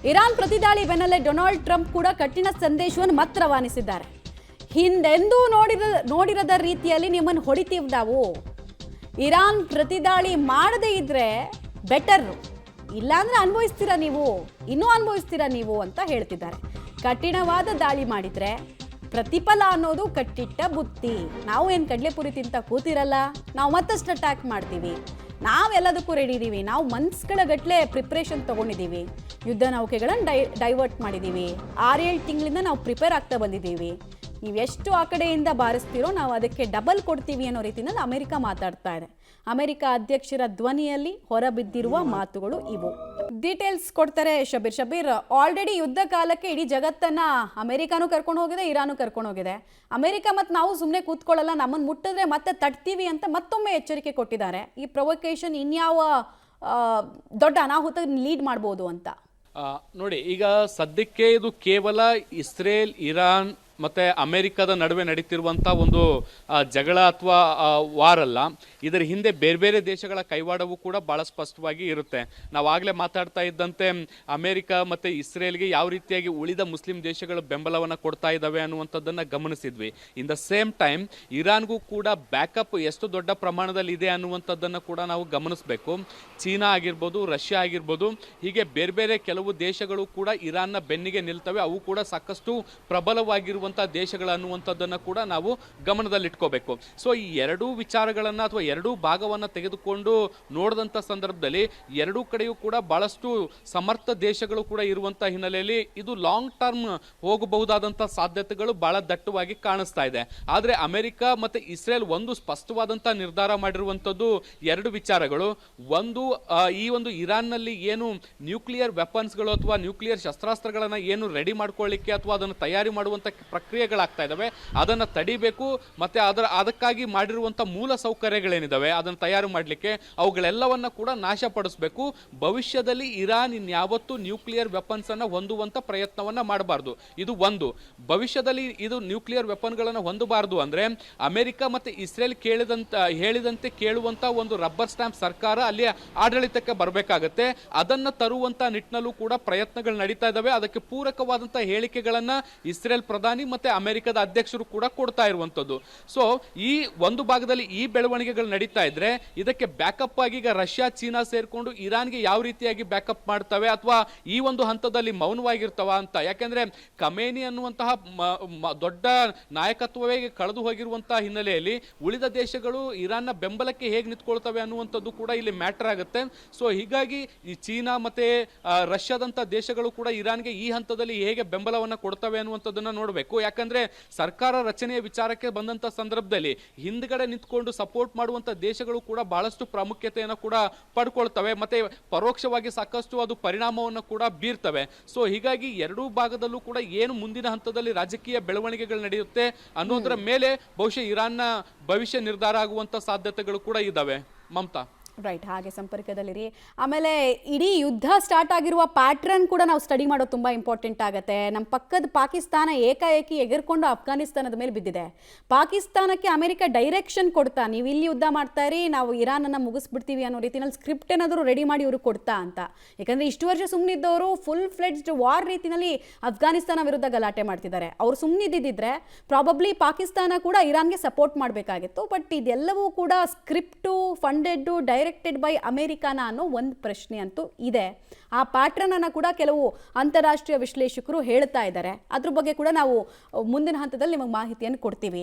Iran ಪ್ರತಿದಾಳಿ ಬೆನ್ನಲ್ಲೇ Donald Trump ಕೂಡ ಕಠಿಣ ಸಂದೇಶವನ್ನು ಮತ್ತೆ ರವಾನಿಸಿದ್ದಾರೆ. ಹಿಂದೆಂದೂ ನೋಡಿರದ ರೀತಿಯಲ್ಲಿ ನಿಮ್ಮನ್ನು ಹೊಡಿತೀವಿ ನಾವು. ಇರಾನ್ ಪ್ರತಿದಾಳಿ ಮಾಡದೇ ಇದ್ರೆ ಬೆಟರ್, ಇಲ್ಲಾಂದ್ರೆ ಅನುಭವಿಸ್ತೀರಾ ನೀವು, ಇನ್ನೂ ಅನುಭವಿಸ್ತೀರಾ ನೀವು ಅಂತ ಹೇಳ್ತಿದ್ದಾರೆ. ಕಠಿಣವಾದ ದಾಳಿ ಮಾಡಿದ್ರೆ ಪ್ರತಿಫಲ ಅನ್ನೋದು ಕಟ್ಟಿಟ್ಟ ಬುತ್ತಿ. ನಾವು ಏನು ಕಡಲೆಪುರಿ ತಿಂತ ಕೂತಿರಲ್ಲ, ನಾವು ಮತ್ತಷ್ಟು ಅಟ್ಯಾಕ್ ಮಾಡ್ತೀವಿ. ನಾವೆಲ್ಲದಕ್ಕೂ ರೆಡಿ ಇದ್ದೀವಿ. ನಾವು ಮಂತ್ಸ್ಗಳ ಗಟ್ಟಲೆ ಪ್ರಿಪ್ರೇಷನ್ ತೊಗೊಂಡಿದ್ದೀವಿ. ಯುದ್ಧ ನೌಕೆಗಳನ್ನು ಡೈವರ್ಟ್ ಮಾಡಿದ್ದೀವಿ. 6-7 ತಿಂಗಳಿಂದ ನಾವು ಪ್ರಿಪೇರ್ ಆಗ್ತಾ ಬಂದಿದ್ದೀವಿ. ನೀವು ಎಷ್ಟು ಆ ಕಡೆಯಿಂದ ಬಾರಿಸ್ತೀರೋ ನಾವು ಅದಕ್ಕೆ ಡಬಲ್ ಕೊಡ್ತೀವಿ ಅನ್ನೋ ರೀತಿಯಲ್ಲಿ ಅಮೆರಿಕ ಮಾತಾಡ್ತಾ ಇದೆ. ಅಮೆರಿಕ ಅಧ್ಯಕ್ಷರ ಧ್ವನಿಯಲ್ಲಿ ಹೊರಬಿದ್ದಿರುವ ಮಾತುಗಳು ಇವು. ಡೀಟೇಲ್ಸ್ ಕೊಡ್ತಾರೆ ಶಬೀರ್. ಆಲ್ರೆಡಿ ಯುದ್ಧ ಕಾಲಕ್ಕೆ ಇಡೀ ಜಗತ್ತನ್ನ ಅಮೆರಿಕಾನು ಕರ್ಕೊಂಡು ಹೋಗಿದೆ, ಇರಾನು ಕರ್ಕೊಂಡು ಹೋಗಿದೆ. ಅಮೆರಿಕ ಮತ್ತು ನಾವು ಸುಮ್ಮನೆ ಕೂತ್ಕೊಳ್ಳಲ್ಲ, ನಮ್ಮನ್ನು ಮುಟ್ಟಿದ್ರೆ ಮತ್ತೆ ತಟ್ತೀವಿ ಅಂತ ಮತ್ತೊಮ್ಮೆ ಎಚ್ಚರಿಕೆ ಕೊಟ್ಟಿದ್ದಾರೆ. ಈ ಪ್ರೊವೊಕೇಶನ್ ಇನ್ಯಾವ ದೊಡ್ಡ ಅನಾಹುತ ಲೀಡ್ ಮಾಡ್ಬೋದು ಅಂತ ನೋಡಿ. ಈಗ ಸದ್ಯಕ್ಕೆ ಇದು ಕೇವಲ ಇಸ್ರೇಲ್, ಇರಾನ್ ಮತ್ತು ಅಮೆರಿಕದ ನಡುವೆ ನಡೀತಿರುವಂಥ ಒಂದು ಜಗಳ ಅಥವಾ ವಾರ್ ಅಲ್ಲ. ಇದರ ಹಿಂದೆ ಬೇರೆ ಬೇರೆ ದೇಶಗಳ ಕೈವಾಡವೂ ಕೂಡ ಭಾಳ ಸ್ಪಷ್ಟವಾಗಿ ಇರುತ್ತೆ. ನಾವಾಗಲೇ ಮಾತಾಡ್ತಾ ಇದ್ದಂತೆ ಅಮೆರಿಕ ಮತ್ತು ಇಸ್ರೇಲ್ಗೆ ಯಾವ ರೀತಿಯಾಗಿ ಉಳಿದ ಮುಸ್ಲಿಂ ದೇಶಗಳು ಬೆಂಬಲವನ್ನು ಕೊಡ್ತಾ ಇದ್ದಾವೆ ಅನ್ನುವಂಥದ್ದನ್ನು ಗಮನಿಸಿದ್ವಿ. ಇನ್ ದ ಸೇಮ್ ಟೈಮ್ ಇರಾನ್ಗೂ ಕೂಡ ಬ್ಯಾಕಪ್ ಎಷ್ಟು ದೊಡ್ಡ ಪ್ರಮಾಣದಲ್ಲಿ ಇದೆ ಅನ್ನುವಂಥದ್ದನ್ನು ಕೂಡ ನಾವು ಗಮನಿಸಬೇಕು. ಚೀನಾ ಆಗಿರ್ಬೋದು, ರಷ್ಯಾ ಆಗಿರ್ಬೋದು, ಹೀಗೆ ಬೇರೆ ಬೇರೆ ಕೆಲವು ದೇಶಗಳು ಕೂಡ ಇರಾನ್ನ ಬೆನ್ನಿಗೆ ನಿಲ್ತವೆ. ಅವು ಕೂಡ ಸಾಕಷ್ಟು ಪ್ರಬಲವಾಗಿರುವ ದೇಶಗಳು ಅನ್ನುವಂಥದ್ದನ್ನು ಕೂಡ ನಾವು ಗಮನದಲ್ಲಿಟ್ಕೋಬೇಕು. ಸೊ ಈ ಎರಡೂ ವಿಚಾರಗಳನ್ನು ಅಥವಾ ಎರಡೂ ಭಾಗವನ್ನು ತೆಗೆದುಕೊಂಡು ನೋಡಿದಂಥ ಸಂದರ್ಭದಲ್ಲಿ ಎರಡೂ ಕಡೆಯೂ ಕೂಡ ಬಹಳಷ್ಟು ಸಮರ್ಥ ದೇಶಗಳು ಕೂಡ ಇರುವಂಥ ಹಿನ್ನೆಲೆಯಲ್ಲಿ ಇದು ಲಾಂಗ್ ಟರ್ಮ್ ಹೋಗಬಹುದಾದಂಥ ಸಾಧ್ಯತೆಗಳು ಬಹಳ ದಟ್ಟವಾಗಿ ಕಾಣಿಸ್ತಾ ಇದೆ. ಆದರೆ ಅಮೆರಿಕ ಮತ್ತು ಇಸ್ರೇಲ್ ಒಂದು ಸ್ಪಷ್ಟವಾದಂಥ ನಿರ್ಧಾರ ಮಾಡಿರುವಂಥದ್ದು ಎರಡು ವಿಚಾರಗಳು. ಒಂದು, ಈ ಒಂದು ಇರಾನ್ನಲ್ಲಿ ಏನು ನ್ಯೂಕ್ಲಿಯರ್ ವೆಪನ್ಸ್ಗಳು ಅಥವಾ ನ್ಯೂಕ್ಲಿಯರ್ ಶಸ್ತ್ರಾಸ್ತ್ರಗಳನ್ನು ಏನು ರೆಡಿ ಮಾಡ್ಕೊಳ್ಳಿಕ್ಕೆ ಅಥವಾ ಅದನ್ನು ತಯಾರಿ ಮಾಡುವಂಥ ಪ್ರಕ್ರಿಯೆಗಳಾಗ್ತಾ ಇದ್ದಾವೆ, ಅದನ್ನು ತಡಿಬೇಕು. ಮತ್ತು ಅದಕ್ಕಾಗಿ ಮಾಡಿರುವಂಥ ಮೂಲ ಸೌಕರ್ಯಗಳೇನಿದ್ದಾವೆ ಅದನ್ನು ತಯಾರು ಮಾಡಲಿಕ್ಕೆ ಅವುಗಳೆಲ್ಲವನ್ನ ಕೂಡ ನಾಶಪಡಿಸಬೇಕು. ಭವಿಷ್ಯದಲ್ಲಿ ಇರಾನ್ ಇನ್ಯಾವತ್ತೂ ನ್ಯೂಕ್ಲಿಯರ್ ವೆಪನ್ಸನ್ನು ಹೊಂದುವಂಥ ಪ್ರಯತ್ನವನ್ನು ಮಾಡಬಾರ್ದು. ಇದು ಒಂದು. ಭವಿಷ್ಯದಲ್ಲಿ ಇದು ನ್ಯೂಕ್ಲಿಯರ್ ವೆಪನ್ಗಳನ್ನು ಹೊಂದಬಾರ್ದು ಅಂದರೆ ಅಮೆರಿಕ ಮತ್ತು ಇಸ್ರೇಲ್ ಹೇಳಿದಂತೆ ಕೇಳುವಂಥ ಒಂದು ರಬ್ಬರ್ ಸ್ಟ್ಯಾಂಪ್ ಸರ್ಕಾರ ಅಲ್ಲಿ ಆಡಳಿತಕ್ಕೆ ಬರಬೇಕಾಗತ್ತೆ. ಅದನ್ನು ತರುವಂಥ ನಿಟ್ಟಿನಲ್ಲೂ ಕೂಡ ಪ್ರಯತ್ನಗಳು ನಡೀತಾ ಇದ್ದಾವೆ. ಅದಕ್ಕೆ ಪೂರಕವಾದಂಥ ಹೇಳಿಕೆಗಳನ್ನು ಇಸ್ರೇಲ್ ಪ್ರಧಾನಿ ಮತ್ತೆ ಅಮೆರಿಕದ ಅಧ್ಯಕ್ಷರು ಕೂಡ ಕೊಡ್ತಾ ಇರುವಂತದ್ದು. ಸೊ ಈ ಒಂದು ಭಾಗದಲ್ಲಿ ಈ ಬೆಳವಣಿಗೆಗಳು ನಡೀತಾ ಇದ್ರೆ ಇದಕ್ಕೆ ಬ್ಯಾಕಪ್ ಆಗಿ ಈಗ ರಷ್ಯಾ, ಚೀನಾ ಸೇರ್ಕೊಂಡು ಇರಾನ್ಗೆ ಯಾವ ರೀತಿಯಾಗಿ ಬ್ಯಾಕಪ್ ಮಾಡ್ತವೆ ಅಥವಾ ಈ ಒಂದು ಹಂತದಲ್ಲಿ ಮೌನವಾಗಿರ್ತವ ಅಂತ. ಯಾಕೆಂದ್ರೆ ಖಮೇನಿ ಅನ್ನುವಂತಹ ದೊಡ್ಡ ನಾಯಕತ್ವವೇ ಕಳೆದು ಹೋಗಿರುವಂತಹ ಹಿನ್ನೆಲೆಯಲ್ಲಿ ಉಳಿದ ದೇಶಗಳು ಇರಾನ್ನ ಬೆಂಬಲಕ್ಕೆ ಹೇಗೆ ನಿಂತ್ಕೊಳ್ತವೆ ಅನ್ನುವಂಥದ್ದು ಕೂಡ ಇಲ್ಲಿ ಮ್ಯಾಟರ್ ಆಗುತ್ತೆ. ಸೊ ಹೀಗಾಗಿ ಈ ಚೀನಾ ಮತ್ತೆ ರಷ್ಯಾದಂಥ ದೇಶಗಳು ಕೂಡ ಇರಾನ್ಗೆ ಈ ಹಂತದಲ್ಲಿ ಹೇಗೆ ಬೆಂಬಲವನ್ನು ಕೊಡ್ತವೆ ಅನ್ನುವಂಥದ್ದನ್ನು ನೋಡಬೇಕು. ಯಾಕಂದ್ರೆ ಸರ್ಕಾರ ರಚನೆಯ ವಿಚಾರಕ್ಕೆ ಬಂದಂತ ಸಂದರ್ಭದಲ್ಲಿ ಹಿಂದ್ಗಡೆ ನಿಂತ್ಕೊಂಡು ಸಪೋರ್ಟ್ ಮಾಡುವಂತ ದೇಶಗಳು ಕೂಡ ಬಹಳಷ್ಟು ಪ್ರಾಮುಖ್ಯತೆಯನ್ನು ಕೂಡ ಪಡ್ಕೊಳ್ತವೆ ಮತ್ತೆ ಪರೋಕ್ಷವಾಗಿ ಸಾಕಷ್ಟು ಅದು ಪರಿಣಾಮವನ್ನು ಕೂಡ ಬೀರ್ತವೆ. ಸೊ ಹೀಗಾಗಿ ಎರಡೂ ಭಾಗದಲ್ಲೂ ಕೂಡ ಏನು ಮುಂದಿನ ಹಂತದಲ್ಲಿ ರಾಜಕೀಯ ಬೆಳವಣಿಗೆಗಳು ನಡೆಯುತ್ತೆ ಅನ್ನೋದರ ಮೇಲೆ ಬಹುಶಃ ಇರಾನ್ನ ಭವಿಷ್ಯ ನಿರ್ಧಾರ ಆಗುವಂತ ಸಾಧ್ಯತೆಗಳು ಕೂಡ ಇದ್ದಾವೆ. ಮಮತಾ, ರೈಟ್, ಹಾಗೆ ಸಂಪರ್ಕದಲ್ಲಿರಿ. ಆಮೇಲೆ ಇಡೀ ಯುದ್ಧ ಸ್ಟಾರ್ಟ್ ಆಗಿರುವ ಪ್ಯಾಟ್ರನ್ ಕೂಡ ನಾವು ಸ್ಟಡಿ ಮಾಡೋದು ತುಂಬ ಇಂಪಾರ್ಟೆಂಟ್ ಆಗುತ್ತೆ. ನಮ್ಮ ಪಕ್ಕದ ಪಾಕಿಸ್ತಾನ ಏಕಾಏಕಿ ಎಗರ್ಕೊಂಡು ಅಫ್ಘಾನಿಸ್ತಾನದ ಮೇಲೆ ಬಿದ್ದಿದೆ. ಪಾಕಿಸ್ತಾನಕ್ಕೆ ಅಮೆರಿಕ ಡೈರೆಕ್ಷನ್ ಕೊಡ್ತಾ, ನೀವು ಇಲ್ಲಿ ಯುದ್ಧ ಮಾಡ್ತಾ ಇರಿ, ನಾವು ಇರಾನನ್ನು ಮುಗಿಸ್ಬಿಡ್ತೀವಿ ಅನ್ನೋ ರೀತಿಯಲ್ಲಿ ಸ್ಕ್ರಿಪ್ಟ್ ಏನಾದರೂ ರೆಡಿ ಮಾಡಿ ಇವರು ಕೊಡ್ತಾ ಅಂತ. ಯಾಕಂದರೆ ಇಷ್ಟು ವರ್ಷ ಸುಮ್ಮನಿದ್ದವರು ಫುಲ್ ಫ್ಲೆಡ್ಜ್ಡ್ ವಾರ್ ರೀತಿಯಲ್ಲಿ ಅಫ್ಘಾನಿಸ್ತಾನ ವಿರುದ್ಧ ಗಲಾಟೆ ಮಾಡ್ತಿದ್ದಾರೆ. ಅವರು ಸುಮ್ಮನಿದ್ದಿದ್ರೆ ಪ್ರಾಬಬ್ಲಿ ಪಾಕಿಸ್ತಾನ ಕೂಡ ಇರಾನ್ಗೆ ಸಪೋರ್ಟ್ ಮಾಡಬೇಕಾಗಿತ್ತು. ಬಟ್ ಇದೆಲ್ಲವೂ ಕೂಡ ಸ್ಕ್ರಿಪ್ಟು, ಫಂಡೆಡ್ಡು, ಡೈರೆಕ್ಟೆಡ್ ಬೈ ಅಮೆರಿಕಾನ ಅನ್ನೋ ಒಂದು ಪ್ರಶ್ನೆ ಅಂತೂ ಇದೆ. ಆ ಪ್ಯಾಟ್ರನ್ ಅನ್ನು ಕೂಡ ಕೆಲವು ಅಂತಾರಾಷ್ಟ್ರೀಯ ವಿಶ್ಲೇಷಕರು ಹೇಳ್ತಾ ಇದ್ದಾರೆ. ಅದ್ರ ಬಗ್ಗೆ ಕೂಡ ನಾವು ಮುಂದಿನ ಹಂತದಲ್ಲಿ ನಿಮಗೆ ಮಾಹಿತಿಯನ್ನು ಕೊಡ್ತೀವಿ.